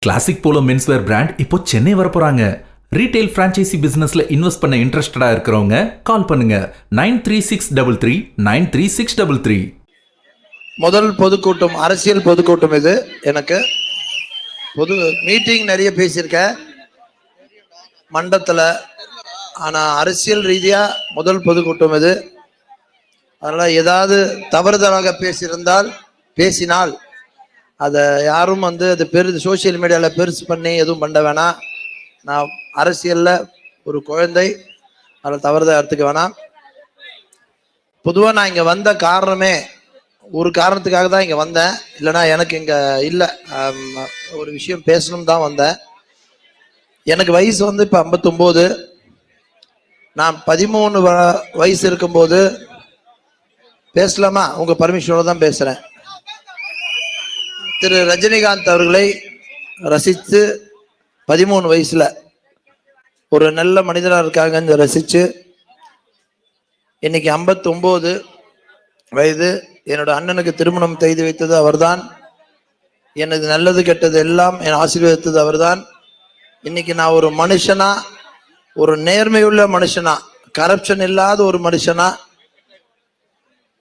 Classic polo menswear brand இப்போ Chennai வரப்போறாங்க. Retail franchisee பிசினஸ்ல invest பண்ண இன்ட்ரெஸ்டடா இருக்கிறவங்க கால் பண்ணுங்க 9363393633. முதல் பொதுக்கூட்டம், அரசியல் பொதுக்கூட்டம் இது. எனக்கு பொது மீட்டிங் நிறைய பேசியிருக்கேன் மண்டலத்தில், ஆனால் அரசியல் ரீதியாக முதல் பொதுக்கூட்டம் இது. அதனால் ஏதாவது தவறுதலாக பேசினால் அதை யாரும் அது சோசியல் மீடியாவில் பெருசு பண்ணி எதுவும் பண்ண வேணாம். நான் அரசியலில் ஒரு குழந்தை, அதில் தவறுதல் எடுத்துக்க வேணாம். பொதுவாக நான் இங்கே வந்த காரணமே ஒரு காரணத்துக்காக தான் இங்கே வந்தேன். இல்லைனா எனக்கு இங்கே இல்லை, ஒரு விஷயம் பேசணும் தான் வந்தேன். எனக்கு வயசு இப்போ 59. நான் 13 வயசு இருக்கும்போது பேசலாமா? உங்கள் பர்மிஷனோட தான் பேசுகிறேன். திரு ரஜினிகாந்த் அவர்களை ரசித்து 13 வயசுல ஒரு நல்ல மனிதராக இருக்காங்கன்னு ரசித்து, இன்னைக்கு 59 வயது. என்னோட அண்ணனுக்கு திருமணம் செய்து வைத்தது அவர்தான். எனக்கு நல்லது கெட்டது எல்லாம் என் ஆசீர்வதித்தது அவர்தான். இன்னைக்கு நான் ஒரு மனுஷனா, ஒரு நேர்மையுள்ள மனுஷனா, கரப்ஷன் இல்லாத ஒரு மனுஷனா,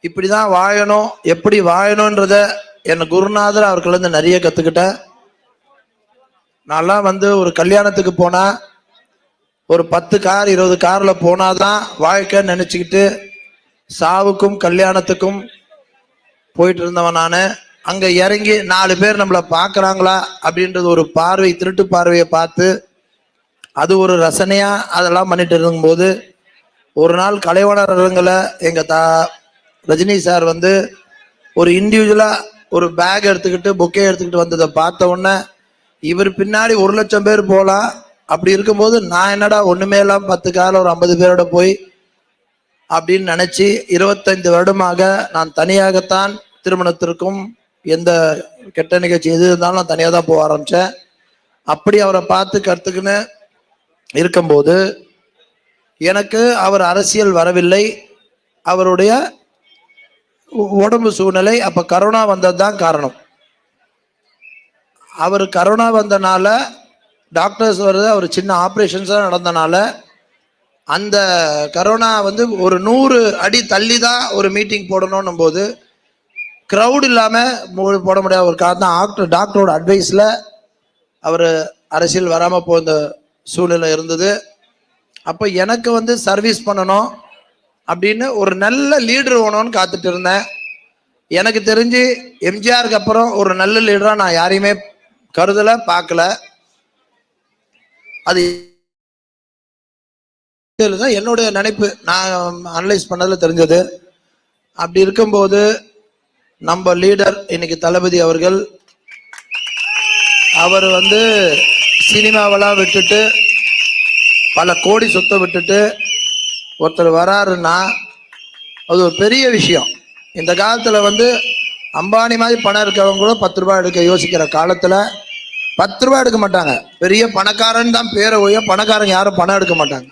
இப்படிதான் வாழணும், எப்படி வாழணும்ன்றத என் குருநாதர் அவர்கள் நிறைய கற்றுக்கிட்டேன். நான்லாம் ஒரு கல்யாணத்துக்கு போனால் ஒரு 10 கார் 20 காரில் போனாதான் வாழ்க்கைன்னு நினச்சிக்கிட்டு சாவுக்கும் கல்யாணத்துக்கும் போயிட்டு இருந்தவன் நான். அங்கே இறங்கி 4 பேர் நம்மளை பார்க்குறாங்களா அப்படின்றது ஒரு பார்வை, திருட்டு பார்வையை பார்த்து அது ஒரு ரசனையாக அதெல்லாம் பண்ணிட்டு இருக்கும்போது, ஒரு நாள் கலைவாணர் அரங்கில் எங்கள் ரஜினி சார் ஒரு இண்டிவிஜுவலாக ஒரு பேக் எடுத்துக்கிட்டு பொக்கே எடுத்துக்கிட்டு வந்ததை பார்த்த உடனே, இவர் பின்னாடி 1 லட்சம் பேர் போகலாம், அப்படி இருக்கும்போது நான் என்னடா ஒன்றுமே இல்லாம 10 காரில் ஒரு 50 பேரோட போய் அப்படின்னு நினச்சி 25 வருடமாக நான் தனியாகத்தான் திருமணத்திற்கும் எந்த கெட்ட நிகழ்ச்சி எது இருந்தாலும் நான் தனியாக தான் போக ஆரம்பித்தேன். அப்படி அவரை பார்த்து கற்றுக்குன்னு இருக்கும்போது எனக்கு அவர் அரசியல் வரவில்லை. அவருடைய உடம்பு சூழ்நிலை, அப்போ கரோனா வந்தது தான் காரணம். அவர் கரோனா வந்தனால டாக்டர்ஸ் வருது, அவர் சின்ன ஆப்ரேஷன்ஸாக நடந்தனால அந்த கரோனா ஒரு 100 அடி தள்ளி தான் ஒரு மீட்டிங் போடணும் போது க்ரௌட் இல்லாமல் போட முடியாத ஒரு காரணம் டாக்டரோட அட்வைஸில் அவர் அரசியல் வராமல் போன சூழ்நிலை இருந்தது. அப்போ எனக்கு சர்வீஸ் பண்ணணும் அப்படின்னு ஒரு நல்ல லீடர் வேணும்னு காத்துட்டு இருந்தேன். எனக்கு தெரிஞ்சு எம்ஜிஆருக்கு அப்புறம் ஒரு நல்ல லீடராக நான் யாரையுமே கருதலை, பார்க்கல. அது என்னுடைய நினைப்பு, நான் அனலைஸ் பண்ணதில் தெரிஞ்சது. அப்படி இருக்கும்போது நம்ம லீடர் இன்னைக்கு தளபதி அவர்கள், அவர் சினிமாவெல்லாம் விட்டுட்டு பல கோடி சொத்தை விட்டுட்டு ஒருத்தர் வராருன்னா அது ஒரு பெரிய விஷயம். இந்த காலத்தில் அம்பானி மாதிரி பணம் இருக்கிறவங்க கூட 10 ரூபாய் எடுக்க யோசிக்கிற காலத்தில் 10 ரூபாய் எடுக்க மாட்டாங்க. பெரிய பணக்காரன் தான் பேரை ஒழிய பணக்காரங்க யாரும் பணம் எடுக்க மாட்டாங்க.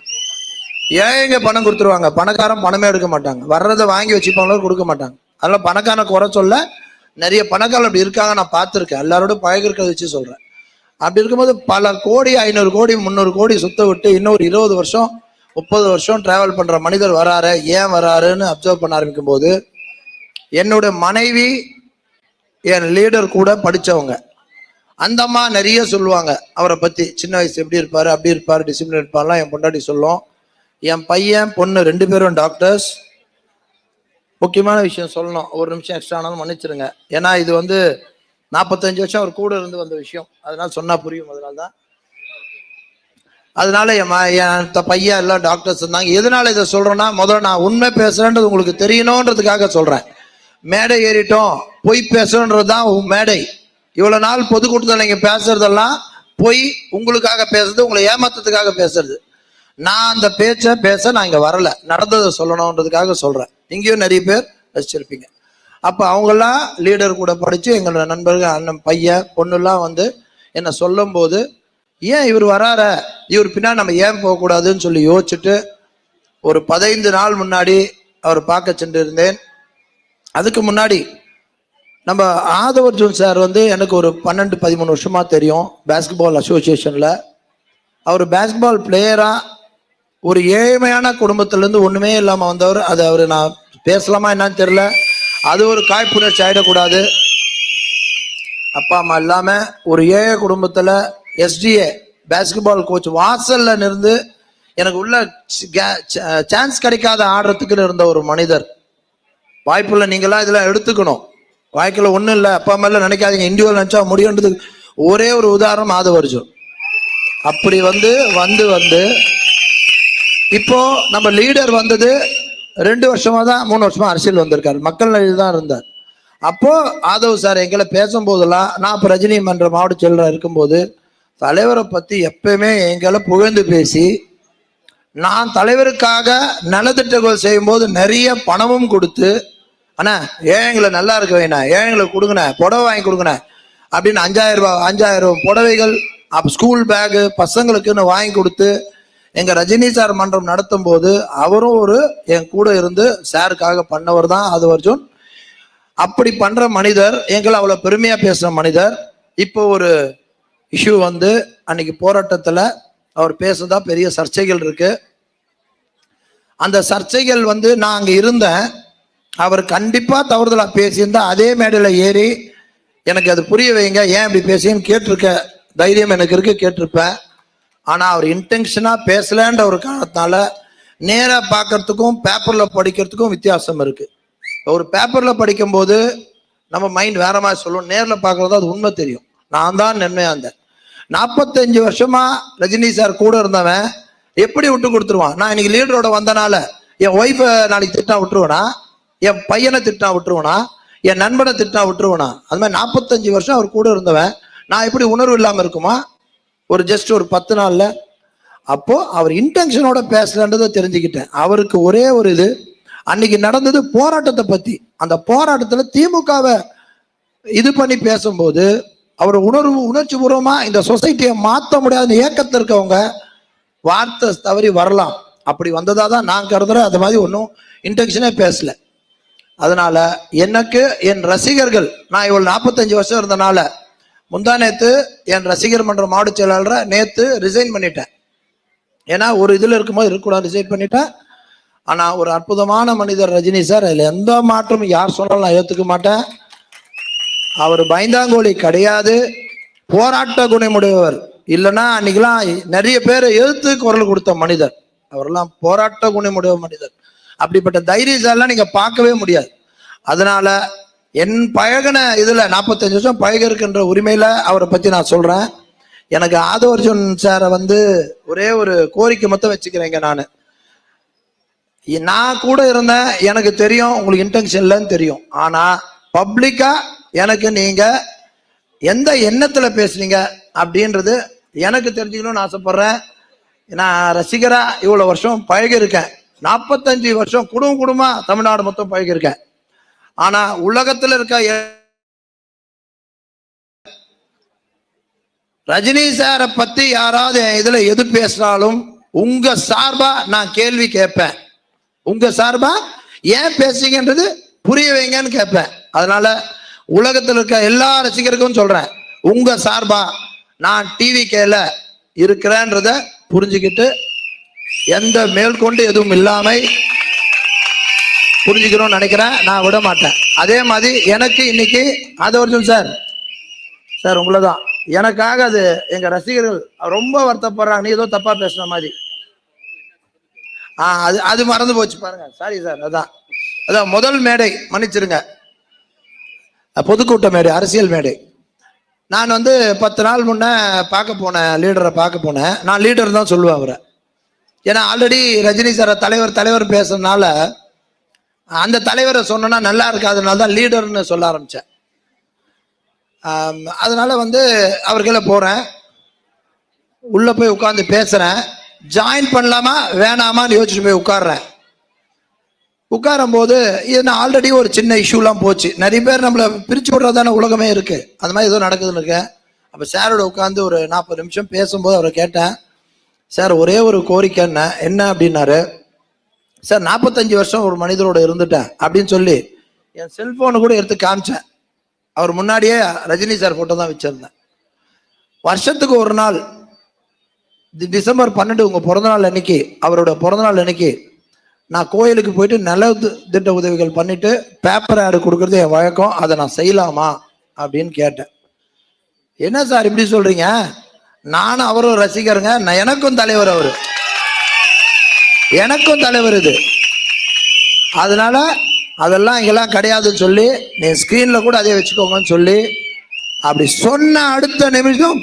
ஏங்க பணம் கொடுத்துருவாங்க, பணக்காரன் பணமே எடுக்க மாட்டாங்க. வர்றதை வாங்கி வச்சுப்பாங்களோ கொடுக்க மாட்டாங்க. அதெல்லாம் பணக்காரனை குறை சொல்ல, நிறைய பணக்காரன் அப்படி இருக்காங்க, நான் பார்த்துருக்கேன். எல்லாரோட பழகிருக்கிறத வச்சு சொல்கிறேன். அப்படி இருக்கும்போது பல கோடி, 500 கோடி 300 கோடி சொத்தை விட்டு இன்னொரு 20 வருஷம் 30 வருஷம் டிராவல் பண்ணுற மனிதர் வராரு. ஏன் வராருன்னு அப்சர்வ் பண்ண ஆரம்பிக்கும் போது, என்னோட மனைவி என் லீடர் கூட படித்தவங்க, அந்த அம்மா நிறைய சொல்லுவாங்க அவரை பற்றி. சின்ன வயசு எப்படி இருப்பார், அப்படி இருப்பார், டிசிப்ளின் இருப்பார்லாம் என் பொண்டாட்டி சொல்லும். என் பையன் பொண்ணு 2 பேரும் டாக்டர்ஸ். முக்கியமான விஷயம் சொல்லணும், ஒரு நிமிஷம் எக்ஸ்ட்ரா ஆனாலும் மன்னிச்சிருங்க. ஏன்னா இது 45 வருஷம் அவர் கூட இருந்து வந்த விஷயம், அதனால சொன்னால் புரியும். அதனால என் பையன் எல்லாம் டாக்டர்ஸ் இருந்தாங்க. எதனால இதை சொல்றேன்னா, முதல்ல நான் உண்மை பேசுறேன்றது உங்களுக்கு தெரியணுன்றதுக்காக சொல்றேன். மேடை ஏறிட்டோம் பொய் பேசணுன்றது தான் மேடை. இவ்வளவு நாள் பொதுக்கூட்டத்தில் நீங்க பேசுறதெல்லாம் பொய், உங்களுக்காக பேசுறது, உங்களை ஏமாத்தத்துக்காக பேசுறது. நான் அந்த பேச நான் இங்க வரல, நடந்ததை சொல்லணுன்றதுக்காக சொல்றேன். இங்கேயும் நிறைய பேர் ரசிச்சிருப்பீங்க. அப்ப அவங்கெல்லாம் லீடர் கூட படிச்சு எங்களோட நண்பர்கள், அண்ணன் பையன் பொண்ணுலாம் என்ன சொல்லும் போது, ஏன் இவர் வரார, இவர் பின்னாடி நம்ம ஏன் போகக்கூடாதுன்னு சொல்லி யோசிச்சுட்டு ஒரு 15 நாள் முன்னாடி அவர் பார்க்க சென்று இருந்தேன். அதுக்கு முன்னாடி நம்ம ஆதவர்ஜுன் சார் வந்து எனக்கு ஒரு 12-13 வருஷமா தெரியும் பேஸ்கெட்பால் அசோசியேஷன்ல. அவர் பேஸ்கெட்பால் பிளேயரா ஒரு ஏழ்மையான குடும்பத்திலேருந்து ஒண்ணுமே இல்லாம வந்தவர். அது அவர் நான் பேசலாமா என்னன்னு தெரியல. அது ஒரு காழ்ப்புணர்ச்சி ஆயிடக்கூடாது. அப்பா அம்மா இல்லாம ஒரு ஏழை குடும்பத்துல எஸ்டிஏ பேஸ்கெட்பால் கோச் வாசல்ல இருந்து எனக்கு உள்ள சான்ஸ் கிடைக்காத ஆடுறதுக்கு இருந்த ஒரு மனிதர். வாய்ப்புள்ள நீங்களாம் இதெல்லாம் எடுத்துக்கணும். வாழ்க்கையில ஒண்ணும் இல்லை, அப்பா அம்மா எல்லாம் நினைக்காதீங்க, இண்டிவிஜுவல் நினைச்சா முடியுன்றதுக்கு ஒரே ஒரு உதாரணம் ஆதவர்ஜுன். அப்படி வந்து வந்து வந்து இப்போ நம்ம லீடர் வந்தது 2 வருஷமா தான், 3 வருஷமா அரசியல் வந்திருக்காரு, மக்கள் நடிகர் தான் இருந்தார். அப்போ ஆதவ் சார் எங்களை பேசும்போதெல்லாம், நான் இப்போ ரஜினி மன்ற மாவட்ட செயலராக இருக்கும்போது தலைவரை பத்தி எப்பயுமே எங்களை புகழ்ந்து பேசி, நான் தலைவருக்காக நலத்திட்டங்கள் செய்யும் போது நிறைய பணமும் கொடுத்து, அண்ணா ஏழைங்களை நல்லா இருக்க வேணா, ஏழைங்களுக்கு கொடுங்கண்ணே, புடவை வாங்கி கொடுங்கண்ணே அப்படின்னு 5000 புடவைகள், அப்போ ஸ்கூல் பேகு பசங்களுக்குன்னு வாங்கி கொடுத்து எங்க ரஜினி சார் மன்றம் நடத்தும் போது அவரும் ஒரு என் கூட இருந்து சாருக்காக பண்ணவர் தான் ஆதவர்ஜுன். அப்படி பண்ற மனிதர், எங்களை அவ்வளவு பெருமையா பேசுற மனிதர். இப்போ ஒரு இஷ்யூ வந்து அன்னைக்கு போராட்டத்துல அவர் பேசுறதா பெரிய சர்ச்சைகள் இருக்கு. அந்த சர்ச்சைகள் வந்து நான் அங்க இருந்தேன். அவர் கண்டிப்பா தவறுதலா பேசியிருந்தா அதே மேடையில ஏறி எனக்கு அது புரிய வைங்க, ஏன் இப்படி பேசின்னு கேட்டிருக்க தைரியம் எனக்கு இருக்கு, கேட்டிருப்பேன். ஆனா அவர் இன்டென்ஷனா பேசலன்ற ஒரு காரணத்தினால நேரா பார்க்கறதுக்கும் பேப்பர்ல படிக்கிறதுக்கும் வித்தியாசம் இருக்கு. ஒரு பேப்பர்ல படிக்கும் போது நம்ம மைண்ட் வேற மாதிரி சொல்லும், நேர்ல பார்க்கறது அது உண்மை தெரியும். நான் தான் நன்மையா இருந்தேன். 45 வருஷமா ரஜினி சார் கூட இருந்தவன் எப்படி விட்டு கொடுத்துருவான்? நான் இன்னைக்கு லீடரோட வந்தனால என் ஒய்ஃபை நாளைக்கு திட்டா விட்டுருவேனா, என் பையனை திட்டா விட்டுருவேனா, என் நண்பனை திட்டா விட்டுருவேனா? அது மாதிரி 45 வருஷம் அவர் கூட இருந்தவன் நான் எப்படி உணர்வு இல்லாம இருக்குமா ஒரு ஜஸ்ட் ஒரு 10 நாள்ல? அப்போ அவர் இன்டென்ஷனோட பேசலன்றதை தெரிஞ்சுக்கிட்டேன். அவருக்கு ஒரே ஒரு இது, அன்னைக்கு நடந்தது போராட்டத்தை பத்தி. அந்த போராட்டத்துல திமுகவை இது பண்ணி பேசும்போது அவர் உணர்ச்சி பூர்வமா இந்த சொசைட்டியை மாற்ற முடியாத இயக்கத்தில் இருக்கவங்க வார்த்தை தவறி வரலாம். அப்படி வந்ததா தான் நான் கருதுறேன். அது மாதிரி ஒன்றும் இன்டென்ஷனே பேசல. அதனால எனக்கு என் ரசிகர்கள், நான் இவ்வளவு 45 வருஷம் இருந்தனால முந்தா நேத்து என் ரசிகர் மன்ற மாவட்ட செயலாளரை நேத்து ரிசைன் பண்ணிட்டேன். ஏன்னா ஒரு இதுல இருக்கும்போது இருக்கக்கூடாது, ரிசைன் பண்ணிட்டேன். ஆனா ஒரு அற்புதமான மனிதர் ரஜினி சார், அதுல எந்த மாற்றமும் யார் சொன்னாலும் நான் ஏத்துக்க மாட்டேன். அவர் பயந்தாங்கோலி கிடையாது, போராட்ட குணமுடையவர். இல்லைன்னா அன்னைக்கெல்லாம் நிறைய பேர் எதிர்த்து குரல் கொடுத்த மனிதர். அவரெல்லாம் போராட்ட குணமுடைய மனிதர். அப்படிப்பட்ட தைரியசாலாம் நீங்க பார்க்கவே முடியாது. அதனால என் பழகின இதுல 45 வருஷம் பழகிருக்கின்ற உரிமையில அவரை பத்தி நான் சொல்றேன். எனக்கு ஆதவர்ஜுன் சாரை வந்து ஒரே ஒரு கோரிக்கை மட்டும் வச்சுக்கிறேங்க. நான் கூட இருந்தேன், எனக்கு தெரியும் உங்களுக்கு இன்டென்ஷன் இல்லைன்னு தெரியும். ஆனா பப்ளிக்கா எனக்கு நீங்க எந்த எண்ணத்துல பேசுனீங்க அப்படின்றது எனக்கு தெரிஞ்சுக்கணும்னு ஆசைப்படுறேன். நான் ரசிகரா இவ்வளவு வருஷம் பழகி இருக்கேன். 45 வருஷம் குடும்பமா தமிழ்நாடு மொத்தம் பழகி இருக்கேன். ஆனா உலகத்துல இருக்க ரஜினி சாரை பத்தி யாராவது இதுல எது பேசினாலும் உங்க சார்பா நான் கேள்வி கேட்பேன். உங்க சார்பா ஏன் பேசுறீங்கன்றது புரிய வைங்கன்னு கேட்பேன். அதனால உலகத்தில் இருக்க எல்லா ரசிகருக்கும் சொல்றேன், உங்க சார்பா நான் டிவிகேல இருக்கிறேன்றத புரிஞ்சுக்கிட்டு எந்த மேற்கொண்டு எதுவும் இல்லாம புரிஞ்சுக்கணும்னு நினைக்கிறேன். நான் விட மாட்டேன். அதே மாதிரி எனக்கு இன்னைக்கு ஆதவர்ஜுன் சார் உங்களதான் எனக்காக அது எங்க ரசிகர்கள் ரொம்ப வருத்தப்படுறாங்க, நீ ஏதோ தப்பா பேசுன மாதிரி. அது மறந்து போச்சு பாருங்க, சாரி சார். அதான் முதல் மேடை, மன்னிச்சிருங்க, பொதுக்கூட்ட மேடை, அரசியல் மேடை. நான் வந்து 10 நாள் முன்ன பார்க்க போனேன், லீடரை பார்க்க போனேன். நான் லீடர் தான் சொல்லுவேன் அவரை. ஏன்னா ஆல்ரெடி ரஜினி சார் தலைவர் பேசுறதுனால அந்த தலைவரை சொன்னா நல்லா இருக்காதுனால தான் லீடர்னு சொல்ல ஆரம்பிச்சேன். அதனால வந்து அவர்களை போறேன், உள்ள போய் உட்கார்ந்து பேசுறேன். ஜாயின் பண்ணலாமா வேணாமான்னு யோசிச்சு போய் உட்கார்றேன். உட்காரும் போது இது ஆல்ரெடி ஒரு சின்ன இஷ்யூலாம் போச்சு. நிறைய பேர் நம்மளை பிரிச்சு விடுறதான உலகமே இருக்கு. அது மாதிரி ஏதோ நடக்குதுன்னு இருக்கேன். அப்ப சாரோட உட்காந்து ஒரு 40 நிமிஷம் பேசும்போது அவரை கேட்டேன், சார் ஒரே ஒரு கோரிக்கை என்ன அப்படின்னாரு. சார் 45 வருஷம் ஒரு மனிதரோட இருந்துட்டேன் அப்படின்னு சொல்லி என் செல்போனு கூட எடுத்து காமிச்சேன். அவர் முன்னாடியே ரஜினி சார் போட்டோ தான் வச்சிருந்தேன். வருஷத்துக்கு ஒரு நாள் டிசம்பர் 12 உங்க பிறந்தநாள் அன்னைக்கு, அவரோட பிறந்தநாள் அன்னைக்கு நான் கோயிலுக்கு போயிட்டு நல திட்ட உதவிகள் பண்ணிட்டு பேப்பர் ஆடு கொடுக்கறது என் வழக்கம், அதை நான் செய்யலாமா அப்படின்னு கேட்டேன். என்ன சார் இப்படி சொல்றீங்க? நானும் அவரும் ரசிகருங்க, நான் எனக்கும் தலைவர், அவரு எனக்கும் தலைவர். இது அதனால அதெல்லாம் இங்கெல்லாம் கிடையாதுன்னு சொல்லி, நீ ஸ்கிரீன்ல கூட அதே வச்சுக்கோங்கன்னு சொல்லி அப்படி சொன்ன அடுத்த நிமிஷம்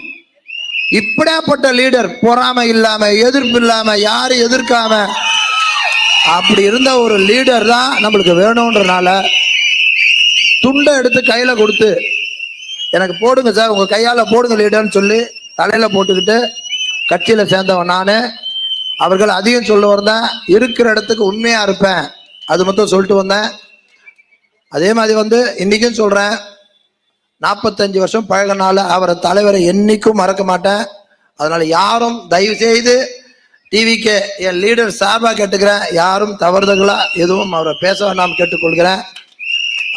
இப்படியாப்பட்ட லீடர், பொறாமை இல்லாம, எதிர்ப்பு இல்லாம, யாரும் எதிர்க்காம அப்படி இருந்த ஒரு லீடர் தான் நம்மளுக்கு வேணும்ன்றனால துண்டை எடுத்து கையில கொடுத்து, எனக்கு போடுங்க சார், உங்க கையால போடுங்க லீடர்னு சொல்லி தலையில போட்டுக்கிட்டு கட்சியில சேர்ந்தவன் நானு. அவர்கள் அதையும் சொல்ல வந்தேன், இருக்கிற இடத்துக்கு உண்மையா இருப்பேன், அது மட்டும் சொல்லிட்டு வந்தேன். அதே மாதிரி இன்னைக்கும் சொல்றேன், 45 வருஷம் பழகினால அவரை தலைவரை என்னைக்கும் மறக்க மாட்டேன். அதனால யாரும் தயவு செய்து டிவிக்கு என் லீடர் சார்பா கேட்டுக்கிறேன், யாரும் தவறுதலா எதுவும் அவரை பேச வேண்டாம் கேட்டுக்கொள்கிறேன்.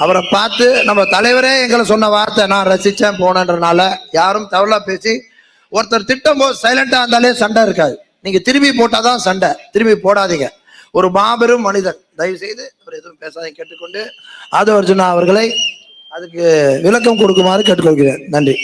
அவரை பார்த்து நம்ம தலைவரே எங்களை சொன்ன வார்த்தை நான் ரசிச்சேன் போனன்றனால யாரும் தவறா பேசி ஒருத்தர் திட்டம் போது சைலண்டா இருந்தாலே சண்டை இருக்காது. நீங்க திரும்பி போட்டாதான் சண்டை, திரும்பி போடாதீங்க. ஒரு மாபெரும் மனிதன், தயவு செய்து அவர் எதுவும் பேசாதீங்க கேட்டுக்கொண்டு ஆதவ அர்ஜுனா அவர்களை அதுக்கு விளக்கம் கொடுக்குமாறு கேட்டுக்கொள்கிறேன். நன்றி.